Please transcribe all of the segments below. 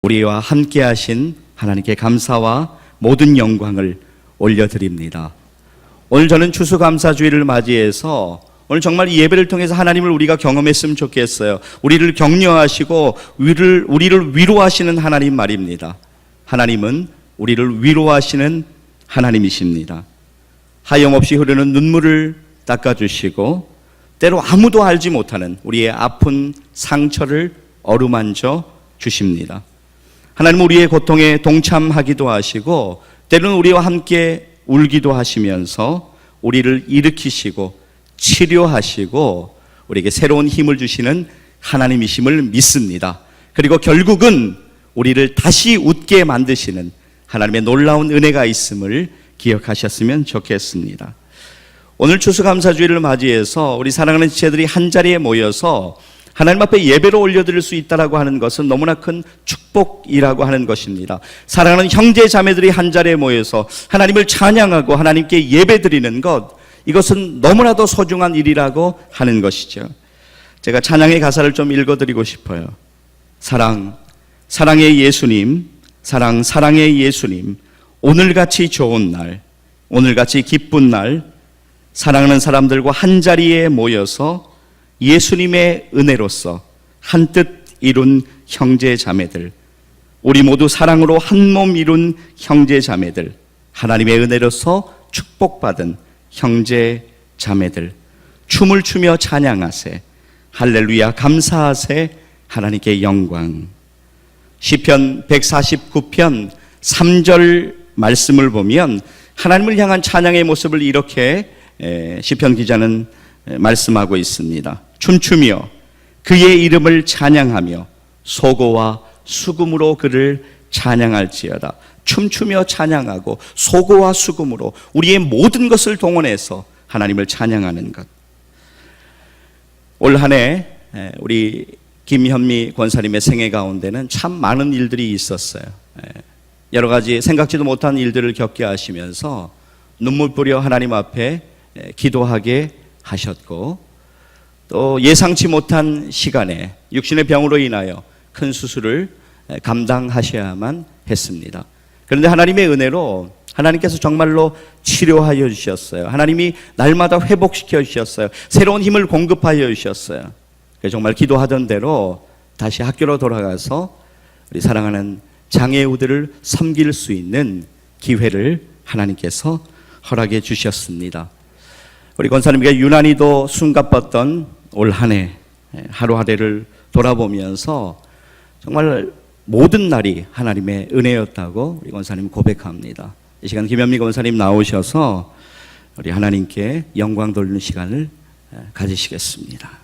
우리와 함께 하신 하나님께 감사와 모든 영광을 올려드립니다. 오늘 저는 추수감사주의를 맞이해서 오늘 정말 이 예배를 통해서 하나님을 우리가 경험했으면 좋겠어요. 우리를 격려하시고 우리를 위로하시는 하나님 말입니다. 하나님은 우리를 위로하시는 하나님이십니다. 하염없이 흐르는 눈물을 닦아주시고 때로 아무도 알지 못하는 우리의 아픈 상처를 어루만져 주십니다. 하나님은 우리의 고통에 동참하기도 하시고 때로는 우리와 함께 울기도 하시면서 우리를 일으키시고 치료하시고 우리에게 새로운 힘을 주시는 하나님이심을 믿습니다. 그리고 결국은 우리를 다시 웃게 만드시는 하나님의 놀라운 은혜가 있음을 기억하셨으면 좋겠습니다. 오늘 추수감사주의를 맞이해서 우리 사랑하는 지체들이 한자리에 모여서 하나님 앞에 예배로 올려드릴 수 있다라고 하는 것은 너무나 큰 축복이라고 하는 것입니다. 사랑하는 형제 자매들이 한자리에 모여서 하나님을 찬양하고 하나님께 예배드리는 것, 이것은 너무나도 소중한 일이라고 하는 것이죠. 제가 찬양의 가사를 좀 읽어드리고 싶어요. 사랑의 예수님, 사랑의 예수님, 오늘같이 좋은 날, 오늘같이 기쁜 날, 사랑하는 사람들과 한자리에 모여서 예수님의 은혜로서 한뜻 이룬 형제 자매들, 우리 모두 사랑으로 한 몸 이룬 형제 자매들, 하나님의 은혜로서 축복받은 형제 자매들, 춤을 추며 찬양하세, 할렐루야 감사하세, 하나님께 영광. 시편 149편 3절 말씀을 보면 하나님을 향한 찬양의 모습을 이렇게 시편 기자는 말씀하고 있습니다. 춤추며 그의 이름을 찬양하며 소고와 수금으로 그를 찬양할지어다. 춤추며 찬양하고 소고와 수금으로 우리의 모든 것을 동원해서 하나님을 찬양하는 것. 올 한 해 우리 김현미 권사님의 생애 가운데는 참 많은 일들이 있었어요. 여러 가지 생각지도 못한 일들을 겪게 하시면서 눈물 뿌려 하나님 앞에 기도하게 하셨고, 또 예상치 못한 시간에 육신의 병으로 인하여 큰 수술을 감당하셔야만 했습니다. 그런데 하나님의 은혜로 하나님께서 정말로 치료하여 주셨어요. 하나님이 날마다 회복시켜 주셨어요. 새로운 힘을 공급하여 주셨어요. 정말 기도하던 대로 다시 학교로 돌아가서 우리 사랑하는 장애우들을 섬길 수 있는 기회를 하나님께서 허락해 주셨습니다. 우리 권사님께 유난히도 숨가빴던 올 한 해 하루하루를 돌아보면서 정말 모든 날이 하나님의 은혜였다고 우리 권사님 고백합니다. 이 시간 김현미 권사님 나오셔서 우리 하나님께 영광 돌리는 시간을 가지시겠습니다.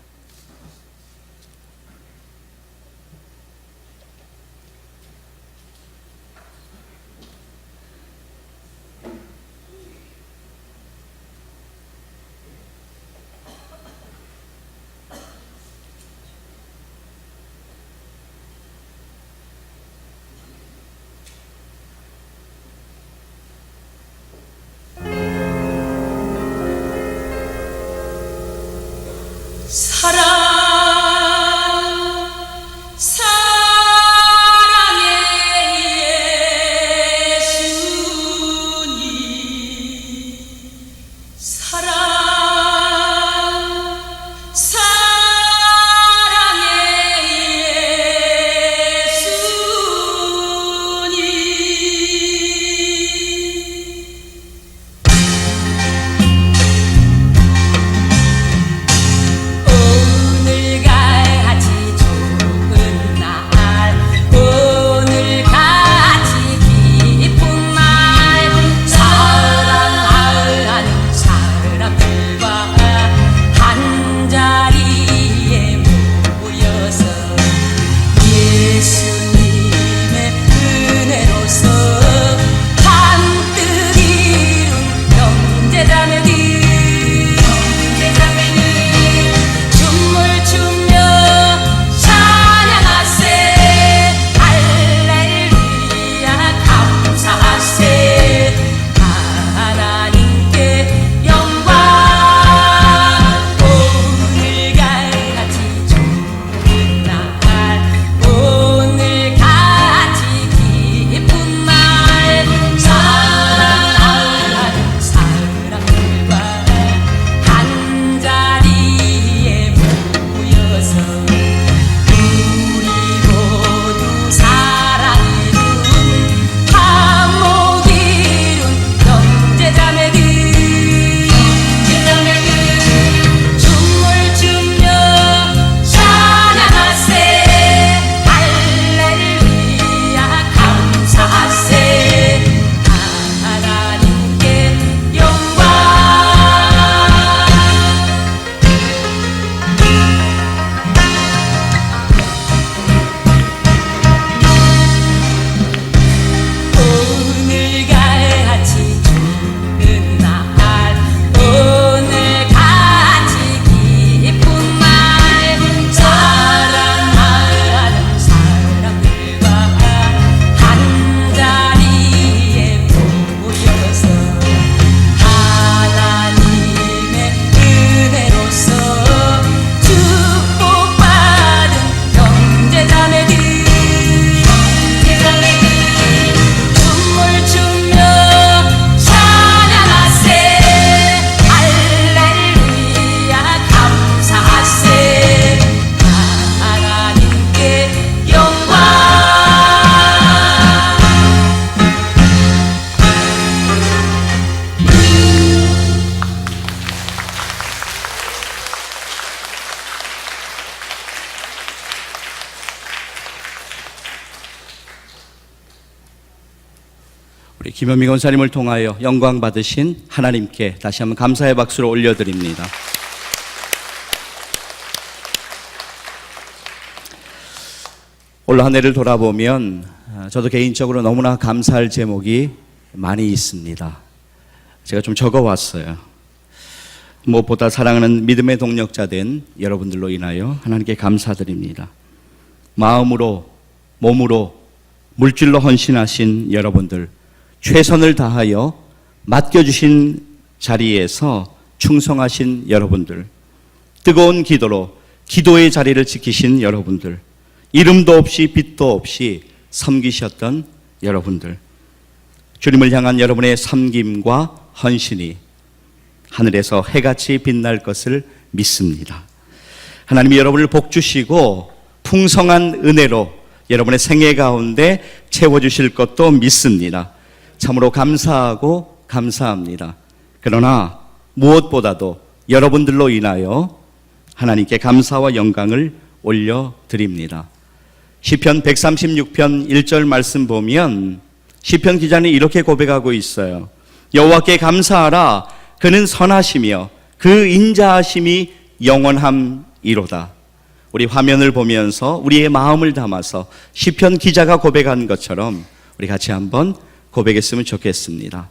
사 우리 김현미 권사님을 통하여 영광 받으신 하나님께 다시 한번 감사의 박수를 올려드립니다. 올 한 해를 돌아보면 저도 개인적으로 너무나 감사할 제목이 많이 있습니다. 제가 좀 적어왔어요. 무엇보다 사랑하는 믿음의 동력자 된 여러분들로 인하여 하나님께 감사드립니다. 마음으로, 몸으로, 물질로 헌신하신 여러분들, 최선을 다하여 맡겨주신 자리에서 충성하신 여러분들, 뜨거운 기도로 기도의 자리를 지키신 여러분들, 이름도 없이 빛도 없이 섬기셨던 여러분들, 주님을 향한 여러분의 섬김과 헌신이 하늘에서 해같이 빛날 것을 믿습니다. 하나님이 여러분을 복주시고 풍성한 은혜로 여러분의 생애 가운데 채워주실 것도 믿습니다. 참으로 감사하고 감사합니다. 그러나 무엇보다도 여러분들로 인하여 하나님께 감사와 영광을 올려드립니다. 시편 136편 1절 말씀 보면 시편 기자는 이렇게 고백하고 있어요. 여호와께 감사하라. 그는 선하시며 그 인자하심이 영원함이로다. 우리 화면을 보면서 우리의 마음을 담아서 시편 기자가 고백한 것처럼 우리 같이 한번 고백했으면 좋겠습니다.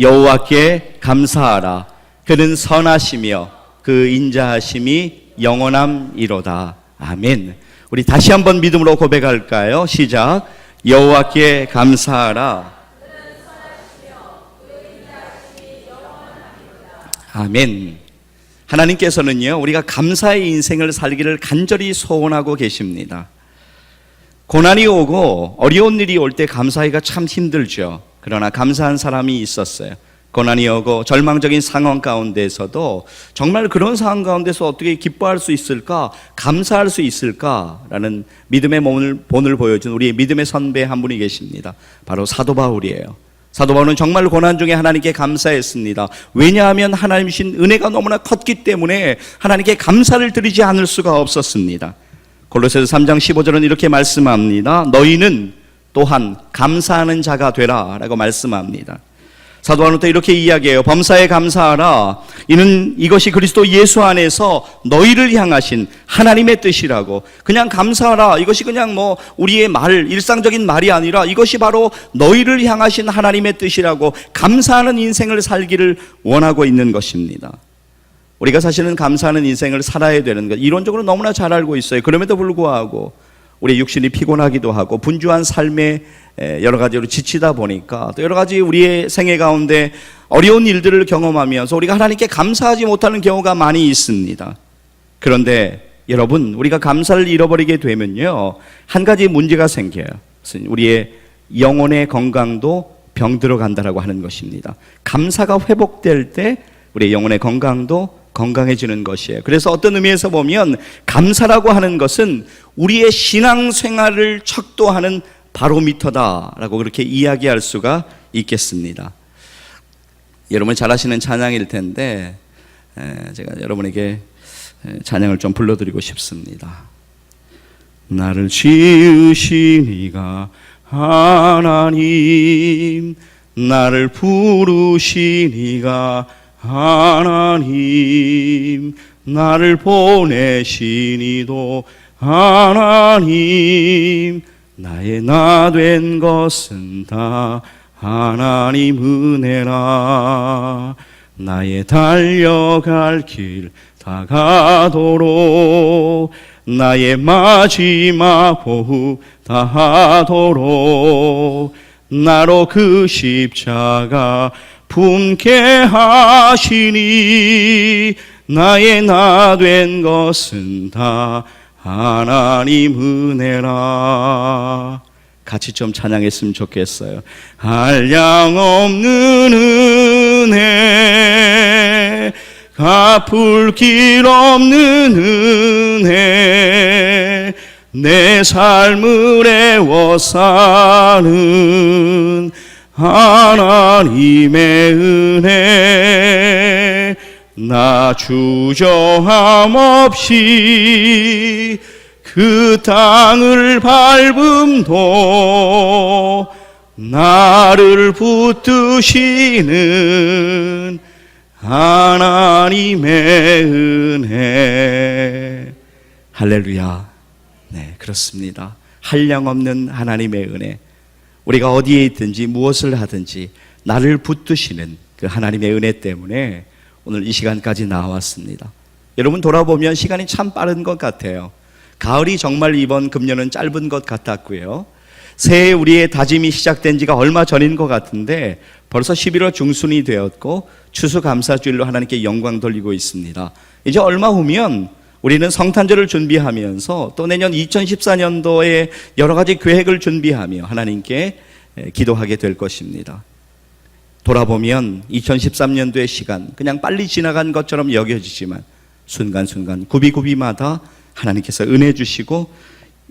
여호와께 감사하라. 그는 선하시며 그 인자하심이 영원함이로다. 아멘. 우리 다시 한번 믿음으로 고백할까요? 시작. 여호와께 감사하라. 아멘. 하나님께서는요, 우리가 감사의 인생을 살기를 간절히 소원하고 계십니다. 고난이 오고 어려운 일이 올 때 감사하기가 참 힘들죠. 그러나 감사한 사람이 있었어요. 고난이 오고 절망적인 상황 가운데서도 정말 그런 상황 가운데서 어떻게 기뻐할 수 있을까, 감사할 수 있을까라는 믿음의 본을 보여준 우리의 믿음의 선배 한 분이 계십니다. 바로 사도 바울이에요. 사도 바울은 정말 고난 중에 하나님께 감사했습니다. 왜냐하면 하나님이신 은혜가 너무나 컸기 때문에 하나님께 감사를 드리지 않을 수가 없었습니다. 골로새서 3장 15절은 이렇게 말씀합니다. 너희는 또한 감사하는 자가 되라 라고 말씀합니다. 사도 바울은 또 이렇게 이야기해요. 범사에 감사하라. 이는 이것이 그리스도 예수 안에서 너희를 향하신 하나님의 뜻이라고. 그냥 감사하라. 이것이 그냥 우리의 일상적인 말이 아니라 이것이 바로 너희를 향하신 하나님의 뜻이라고 감사하는 인생을 살기를 원하고 있는 것입니다. 우리가 사실은 감사하는 인생을 살아야 되는 것 이론적으로 너무나 잘 알고 있어요. 그럼에도 불구하고 우리 육신이 피곤하기도 하고 분주한 삶에 여러 가지로 지치다 보니까 또 여러 가지 우리의 생애 가운데 어려운 일들을 경험하면서 우리가 하나님께 감사하지 못하는 경우가 많이 있습니다. 그런데 여러분, 우리가 감사를 잃어버리게 되면요, 한 가지 문제가 생겨요. 우리의 영혼의 건강도 병들어 간다라고 하는 것입니다. 감사가 회복될 때 우리의 영혼의 건강도 건강해지는 것이에요. 그래서 어떤 의미에서 보면 감사라고 하는 것은 우리의 신앙생활을 척도하는 바로미터다라고 그렇게 이야기할 수가 있겠습니다. 여러분 잘 아시는 찬양일 텐데 제가 여러분에게 찬양을 좀 불러드리고 싶습니다. 나를 지으신 이가 하나님, 나를 부르신 이가 하나님, 나를 보내신 이도 하나님, 나의 나 된 것은 다 하나님 은혜라. 나의 달려갈 길 다가도록, 나의 마지막 보후 다하도록 나로 그 십자가 품게 하시니, 나의 나 된 것은 다 하나님 은혜라. 같이 좀 찬양했으면 좋겠어요. 한량없는 은혜, 갚을 길 없는 은혜, 내 삶을 애워사는 하나님의 은혜, 나 주저함 없이 그 땅을 밟음도 나를 붙드시는 하나님의 은혜. 할렐루야. 네, 그렇습니다. 한량없는 하나님의 은혜. 우리가 어디에 있든지 무엇을 하든지 나를 붙드시는 그 하나님의 은혜 때문에 오늘 이 시간까지 나왔습니다. 여러분 돌아보면 시간이 참 빠른 것 같아요. 가을이 정말 이번 금년은 짧은 것 같았고요. 새해 우리의 다짐이 시작된 지가 얼마 전인 것 같은데 벌써 11월 중순이 되었고 추수감사주일로 하나님께 영광 돌리고 있습니다. 이제 얼마 후면 우리는 성탄절을 준비하면서 또 내년 2014년도에 여러 가지 계획을 준비하며 하나님께 기도하게 될 것입니다. 돌아보면 2013년도의 시간 그냥 빨리 지나간 것처럼 여겨지지만 순간순간 구비구비마다 하나님께서 은혜 주시고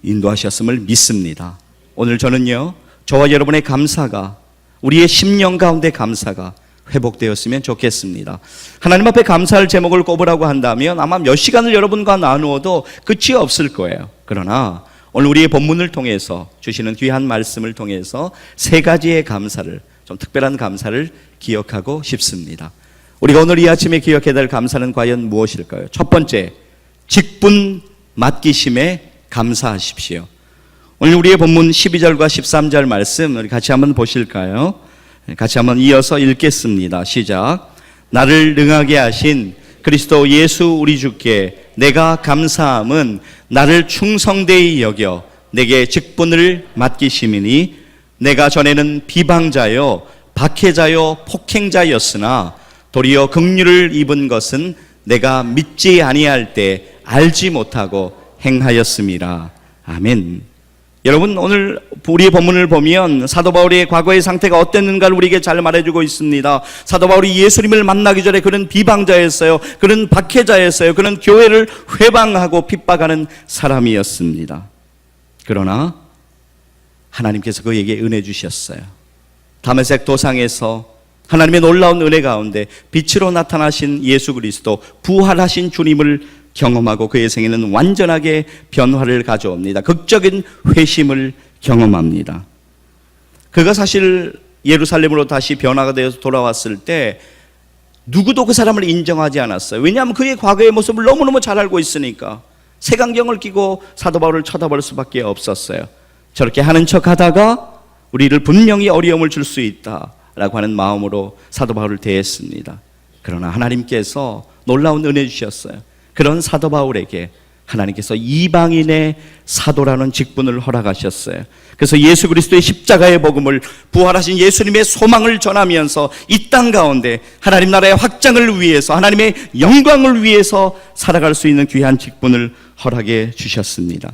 인도하셨음을 믿습니다. 오늘 저는요, 저와 여러분의 감사가, 우리의 심령 가운데 감사가 회복되었으면 좋겠습니다. 하나님 앞에 감사할 제목을 꼽으라고 한다면 아마 몇 시간을 여러분과 나누어도 끝이 없을 거예요. 그러나 오늘 우리의 본문을 통해서 주시는 귀한 말씀을 통해서 세 가지의 감사를, 좀 특별한 감사를 기억하고 싶습니다. 우리가 오늘 이 아침에 기억해야 될 감사는 과연 무엇일까요? 첫 번째, 직분 맡기심에 감사하십시오. 오늘 우리의 본문 12절과 13절 말씀 우리 같이 한번 보실까요? 같이 한번 이어서 읽겠습니다. 시작. 나를 능하게 하신 그리스도 예수 우리 주께 내가 감사함은 나를 충성되이 여겨 내게 직분을 맡기심이니 내가 전에는 비방자요 박해자요 폭행자였으나 도리어 긍휼을 입은 것은 내가 믿지 아니할 때 알지 못하고 행하였음이라. 아멘. 여러분 오늘 우리의 본문을 보면 사도 바울의 과거의 상태가 어땠는가를 우리에게 잘 말해주고 있습니다. 사도 바울이 예수님을 만나기 전에 그는 비방자였어요. 그는 박해자였어요. 그는 교회를 회방하고 핍박하는 사람이었습니다. 그러나 하나님께서 그에게 은혜 주셨어요. 다메섹 도상에서 하나님의 놀라운 은혜 가운데 빛으로 나타나신 예수 그리스도, 부활하신 주님을 경험하고 그의 생애는 완전하게 변화를 가져옵니다. 극적인 회심을 경험합니다. 그가 사실 예루살렘으로 다시 변화가 되어서 돌아왔을 때 누구도 그 사람을 인정하지 않았어요. 왜냐하면 그의 과거의 모습을 너무너무 잘 알고 있으니까 색안경을 끼고 사도 바울을 쳐다볼 수밖에 없었어요. 저렇게 하는 척하다가 우리를 분명히 어려움을 줄 수 있다라고 하는 마음으로 사도 바울을 대했습니다. 그러나 하나님께서 놀라운 은혜 주셨어요. 그런 사도 바울에게 하나님께서 이방인의 사도라는 직분을 허락하셨어요. 그래서 예수 그리스도의 십자가의 복음을, 부활하신 예수님의 소망을 전하면서 이 땅 가운데 하나님 나라의 확장을 위해서, 하나님의 영광을 위해서 살아갈 수 있는 귀한 직분을 허락해 주셨습니다.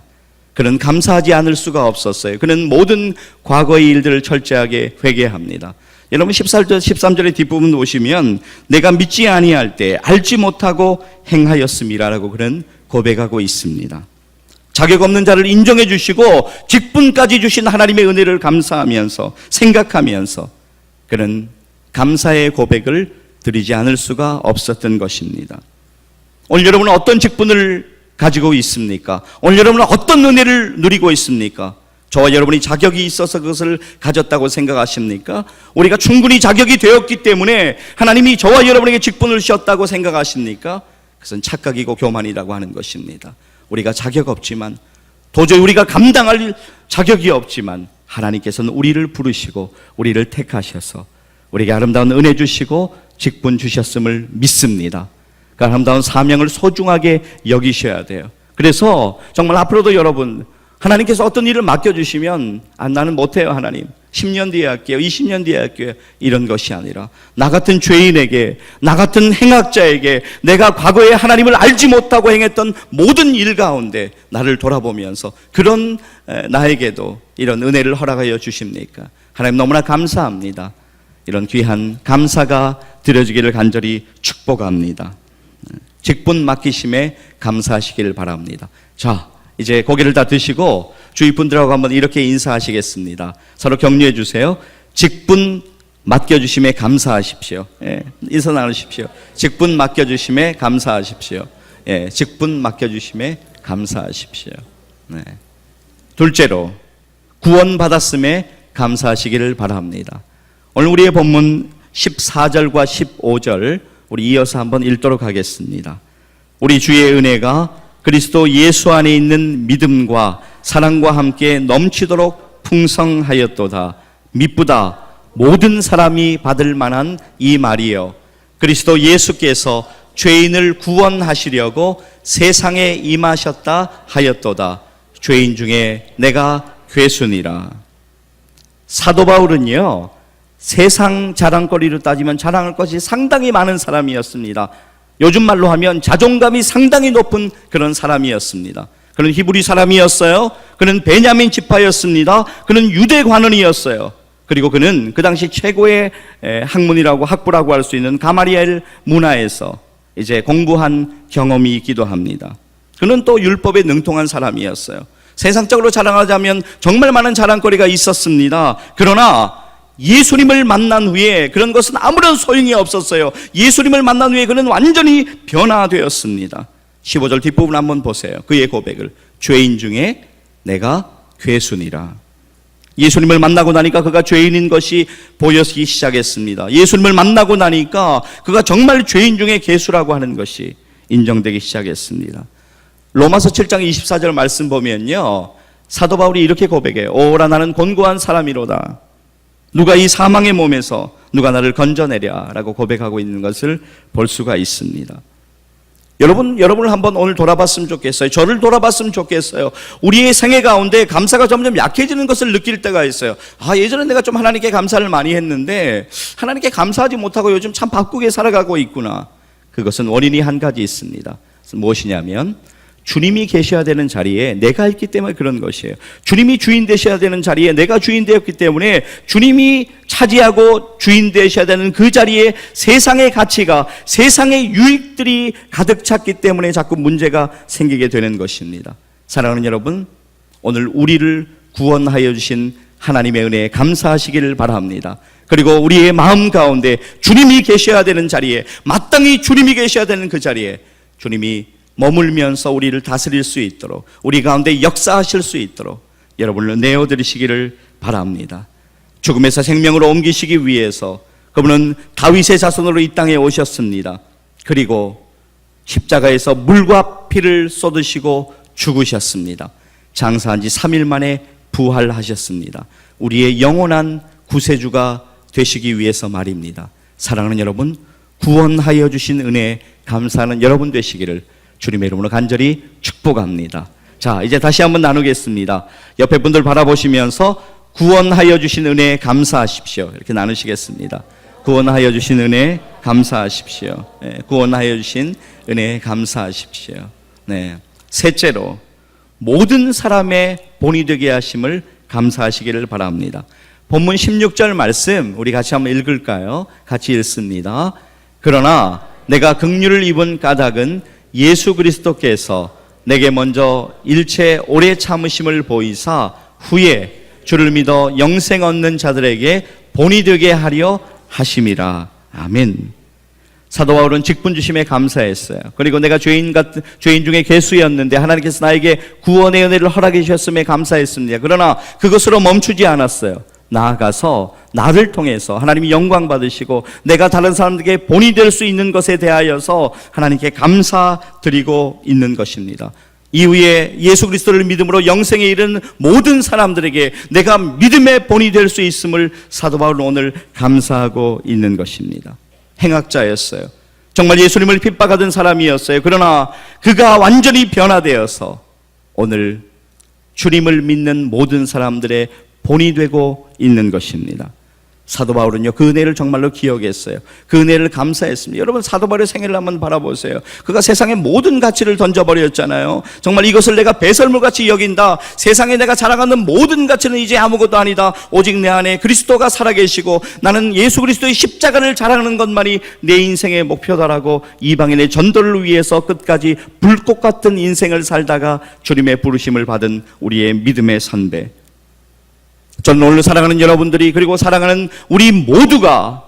그는 감사하지 않을 수가 없었어요. 그는 모든 과거의 일들을 철저하게 회개합니다. 여러분 13절의 뒷부분 보시면 내가 믿지 아니할 때 알지 못하고 행하였음이라고 그는 고백하고 있습니다. 자격 없는 자를 인정해 주시고 직분까지 주신 하나님의 은혜를 감사하면서 생각하면서 그는 감사의 고백을 드리지 않을 수가 없었던 것입니다. 오늘 여러분은 어떤 직분을 가지고 있습니까? 오늘 여러분은 어떤 은혜를 누리고 있습니까? 저와 여러분이 자격이 있어서 그것을 가졌다고 생각하십니까? 우리가 충분히 자격이 되었기 때문에 하나님이 저와 여러분에게 직분을 주셨다고 생각하십니까? 그것은 착각이고 교만이라고 하는 것입니다. 우리가 자격 없지만, 도저히 우리가 감당할 자격이 없지만 하나님께서는 우리를 부르시고 우리를 택하셔서 우리에게 아름다운 은혜 주시고 직분 주셨음을 믿습니다. 그 아름다운 사명을 소중하게 여기셔야 돼요. 그래서 정말 앞으로도 여러분, 하나님께서 어떤 일을 맡겨주시면 나는 못해요 하나님, 10년 뒤에 할게요, 20년 뒤에 할게요, 이런 것이 아니라 나 같은 죄인에게, 나 같은 행악자에게 내가 과거에 하나님을 알지 못하고 행했던 모든 일 가운데 나를 돌아보면서 그런 나에게도 이런 은혜를 허락하여 주십니까? 하나님 너무나 감사합니다. 이런 귀한 감사가 드려지기를 간절히 축복합니다. 직분 맡기심에 감사하시기를 바랍니다. 자, 이제 고개를 다 드시고 주위 분들하고 한번 이렇게 인사하시겠습니다. 서로 격려해 주세요. 직분 맡겨주심에 감사하십시오. 예, 인사 나누십시오. 직분 맡겨주심에 감사하십시오. 예, 직분 맡겨주심에 감사하십시오. 네. 둘째로 구원받았음에 감사하시기를 바랍니다. 오늘 우리의 본문 14절과 15절 우리 이어서 한번 읽도록 하겠습니다. 우리 주의 은혜가 그리스도 예수 안에 있는 믿음과 사랑과 함께 넘치도록 풍성하였도다. 미쁘다 모든 사람이 받을 만한 이 말이여. 그리스도 예수께서 죄인을 구원하시려고 세상에 임하셨다 하였도다. 죄인 중에 내가 괴순이라. 사도 바울은요, 세상 자랑거리로 따지면 자랑할 것이 상당히 많은 사람이었습니다. 요즘 말로 하면 자존감이 상당히 높은 그런 사람이었습니다. 그는 히브리 사람이었어요. 그는 베냐민 지파였습니다. 그는 유대 관원이었어요. 그리고 그는 그 당시 최고의 학문이라고 학부라고 할 수 있는 가마리엘 문화에서 이제 공부한 경험이 있기도 합니다. 그는 또 율법에 능통한 사람이었어요. 세상적으로 자랑하자면 정말 많은 자랑거리가 있었습니다. 그러나 예수님을 만난 후에 그런 것은 아무런 소용이 없었어요. 예수님을 만난 후에 그는 완전히 변화되었습니다. 15절 뒷부분 한번 보세요. 그의 고백을. 죄인 중에 내가 괴순이라. 예수님을 만나고 나니까 그가 죄인인 것이 보여지기 시작했습니다. 예수님을 만나고 나니까 그가 정말 죄인 중에 괴수라고 하는 것이 인정되기 시작했습니다. 로마서 7장 24절 말씀 보면요, 사도 바울이 이렇게 고백해요. 오라 나는 곤고한 사람이로다. 누가 이 사망의 몸에서 누가 나를 건져내랴 라고 고백하고 있는 것을 볼 수가 있습니다. 여러분을 한번 오늘 돌아봤으면 좋겠어요. 저를 돌아봤으면 좋겠어요. 우리의 생애 가운데 감사가 점점 약해지는 것을 느낄 때가 있어요. 예전에 내가 좀 하나님께 감사를 많이 했는데 하나님께 감사하지 못하고 요즘 참 바쁘게 살아가고 있구나. 그것은 원인이 한 가지 있습니다. 무엇이냐면 주님이 계셔야 되는 자리에 내가 있기 때문에 그런 것이에요. 주님이 주인 되셔야 되는 자리에 내가 주인 되었기 때문에 주님이 차지하고 주인 되셔야 되는 그 자리에 세상의 가치가, 세상의 유익들이 가득 찼기 때문에 자꾸 문제가 생기게 되는 것입니다. 사랑하는 여러분, 오늘 우리를 구원하여 주신 하나님의 은혜에 감사하시기를 바랍니다. 그리고 우리의 마음 가운데 주님이 계셔야 되는 자리에, 마땅히 주님이 계셔야 되는 그 자리에 주님이 머물면서 우리를 다스릴 수 있도록, 우리 가운데 역사하실 수 있도록 여러분을 내어드리시기를 바랍니다. 죽음에서 생명으로 옮기시기 위해서 그분은 다윗의 자손으로 이 땅에 오셨습니다. 그리고 십자가에서 물과 피를 쏟으시고 죽으셨습니다. 장사한 지 3일 만에 부활하셨습니다. 우리의 영원한 구세주가 되시기 위해서 말입니다. 사랑하는 여러분, 구원하여 주신 은혜에 감사하는 여러분 되시기를 주님의 이름으로 간절히 축복합니다. 자, 이제 다시 한번 나누겠습니다. 옆에 분들 바라보시면서 구원하여 주신 은혜에 감사하십시오. 이렇게 나누시겠습니다. 구원하여 주신 은혜에 감사하십시오. 네, 구원하여 주신 은혜에 감사하십시오. 네. 셋째로, 모든 사람의 본이 되게 하심을 감사하시기를 바랍니다. 본문 16절 말씀 우리 같이 한번 읽을까요? 같이 읽습니다. 그러나 내가 긍휼을 입은 까닭은 예수 그리스도께서 내게 먼저 일체 오래 참으심을 보이사 후에 주를 믿어 영생 얻는 자들에게 본이 되게 하려 하심이라. 아멘. 사도 바울은 직분 주심에 감사했어요. 그리고 내가 죄인 중에 괴수였는데 하나님께서 나에게 구원의 은혜를 허락해 주셨음에 감사했습니다. 그러나 그것으로 멈추지 않았어요. 나아가서 나를 통해서 하나님이 영광 받으시고 내가 다른 사람들에게 본이 될 수 있는 것에 대하여서 하나님께 감사드리고 있는 것입니다. 이후에 예수 그리스도를 믿음으로 영생에 이른 모든 사람들에게 내가 믿음의 본이 될 수 있음을 사도 바울은 오늘 감사하고 있는 것입니다. 행악자였어요. 정말 예수님을 핍박하던 사람이었어요. 그러나 그가 완전히 변화되어서 오늘 주님을 믿는 모든 사람들의 본이 되고 있는 것입니다. 사도 바울은요, 그 은혜를 정말로 기억했어요. 그 은혜를 감사했습니다. 여러분, 사도 바울의 생애를 한번 바라보세요. 그가 세상의 모든 가치를 던져버렸잖아요. 정말 이것을 내가 배설물같이 여긴다. 세상에 내가 자랑하는 모든 가치는 이제 아무것도 아니다. 오직 내 안에 그리스도가 살아계시고 나는 예수 그리스도의 십자가를 자랑하는 것만이 내 인생의 목표다라고 이방인의 전도를 위해서 끝까지 불꽃 같은 인생을 살다가 주님의 부르심을 받은 우리의 믿음의 선배, 저는 오늘 사랑하는 여러분들이, 그리고 사랑하는 우리 모두가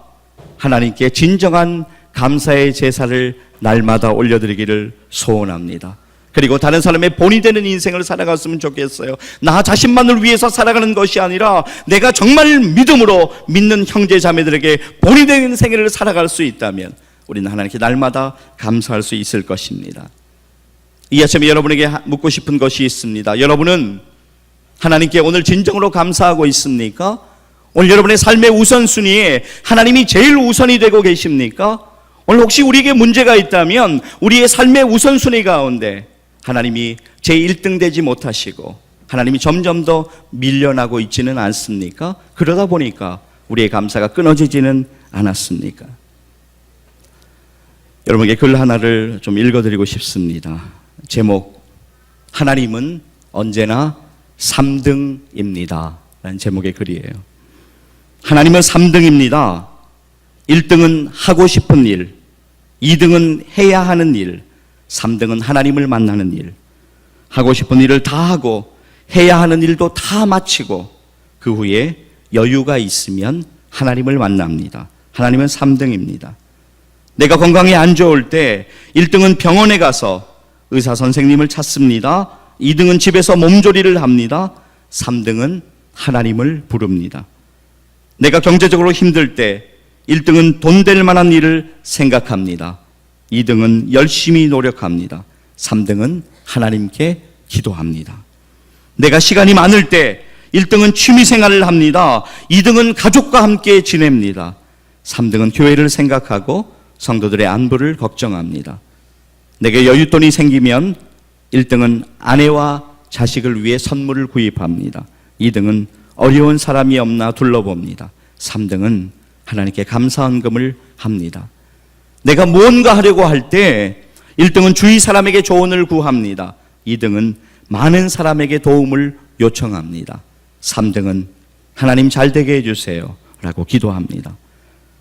하나님께 진정한 감사의 제사를 날마다 올려드리기를 소원합니다. 그리고 다른 사람의 본이 되는 인생을 살아갔으면 좋겠어요. 나 자신만을 위해서 살아가는 것이 아니라 내가 정말 믿음으로 믿는 형제 자매들에게 본이 되는 생애를 살아갈 수 있다면 우리는 하나님께 날마다 감사할 수 있을 것입니다. 이 아침에 여러분에게 묻고 싶은 것이 있습니다. 여러분은 하나님께 오늘 진정으로 감사하고 있습니까? 오늘 여러분의 삶의 우선순위에 하나님이 제일 우선이 되고 계십니까? 오늘 혹시 우리에게 문제가 있다면 우리의 삶의 우선순위 가운데 하나님이 제1등 되지 못하시고 하나님이 점점 더 밀려나고 있지는 않습니까? 그러다 보니까 우리의 감사가 끊어지지는 않았습니까? 여러분에게 글 하나를 좀 읽어드리고 싶습니다. 제목, 하나님은 언제나 3등입니다 라는 제목의 글이에요. 하나님은 3등입니다. 1등은 하고 싶은 일, 2등은 해야 하는 일, 3등은 하나님을 만나는 일. 하고 싶은 일을 다 하고 해야 하는 일도 다 마치고 그 후에 여유가 있으면 하나님을 만납니다. 하나님은 3등입니다. 내가 건강이 안 좋을 때 1등은 병원에 가서 의사 선생님을 찾습니다. 2등은 집에서 몸조리를 합니다. 3등은 하나님을 부릅니다. 내가 경제적으로 힘들 때 1등은 돈 될 만한 일을 생각합니다. 2등은 열심히 노력합니다. 3등은 하나님께 기도합니다. 내가 시간이 많을 때 1등은 취미생활을 합니다. 2등은 가족과 함께 지냅니다. 3등은 교회를 생각하고 성도들의 안부를 걱정합니다. 내게 여윳돈이 생기면 1등은 아내와 자식을 위해 선물을 구입합니다. 2등은 어려운 사람이 없나 둘러봅니다. 3등은 하나님께 감사헌금을 합니다. 내가 무언가 하려고 할 때 1등은 주위 사람에게 조언을 구합니다. 2등은 많은 사람에게 도움을 요청합니다. 3등은 하나님 잘 되게 해주세요 라고 기도합니다.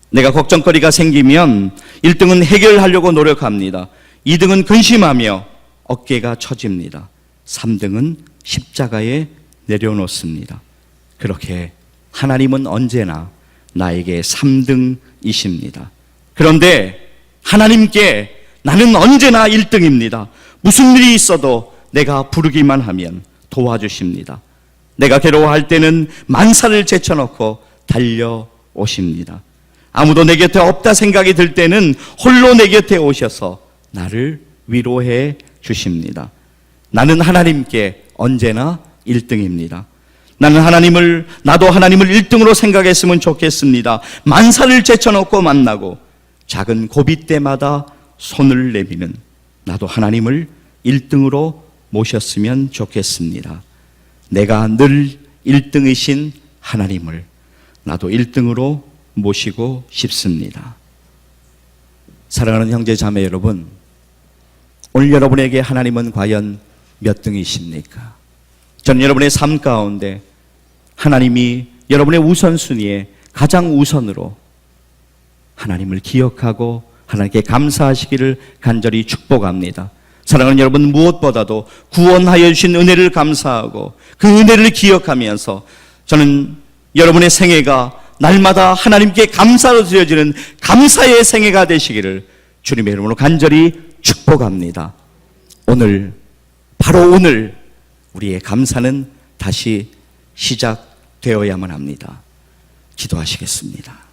내가 걱정거리가 생기면 1등은 해결하려고 노력합니다. 2등은 근심하며 어깨가 처집니다. 3등은 십자가에 내려놓습니다. 그렇게 하나님은 언제나 나에게 3등이십니다. 그런데 하나님께 나는 언제나 1등입니다. 무슨 일이 있어도 내가 부르기만 하면 도와주십니다. 내가 괴로워할 때는 만사를 제쳐놓고 달려오십니다. 아무도 내 곁에 없다 생각이 들 때는 홀로 내 곁에 오셔서 나를 위로해 주십니다. 나는 하나님께 언제나 1등입니다. 나도 하나님을 1등으로 생각했으면 좋겠습니다. 만사를 제쳐놓고 만나고 작은 고비 때마다 손을 내미는 나도 하나님을 1등으로 모셨으면 좋겠습니다. 내가 늘 1등이신 하나님을 나도 1등으로 모시고 싶습니다. 사랑하는 형제 자매 여러분, 오늘 여러분에게 하나님은 과연 몇 등이십니까? 저는 여러분의 삶 가운데 하나님이 여러분의 우선순위에 가장 우선으로 하나님을 기억하고 하나님께 감사하시기를 간절히 축복합니다. 사랑하는 여러분, 무엇보다도 구원하여 주신 은혜를 감사하고 그 은혜를 기억하면서 저는 여러분의 생애가 날마다 하나님께 감사로 드려지는 감사의 생애가 되시기를 주님의 이름으로 간절히 축복합니다. 오늘, 바로 오늘 우리의 감사는 다시 시작되어야만 합니다. 기도하시겠습니다.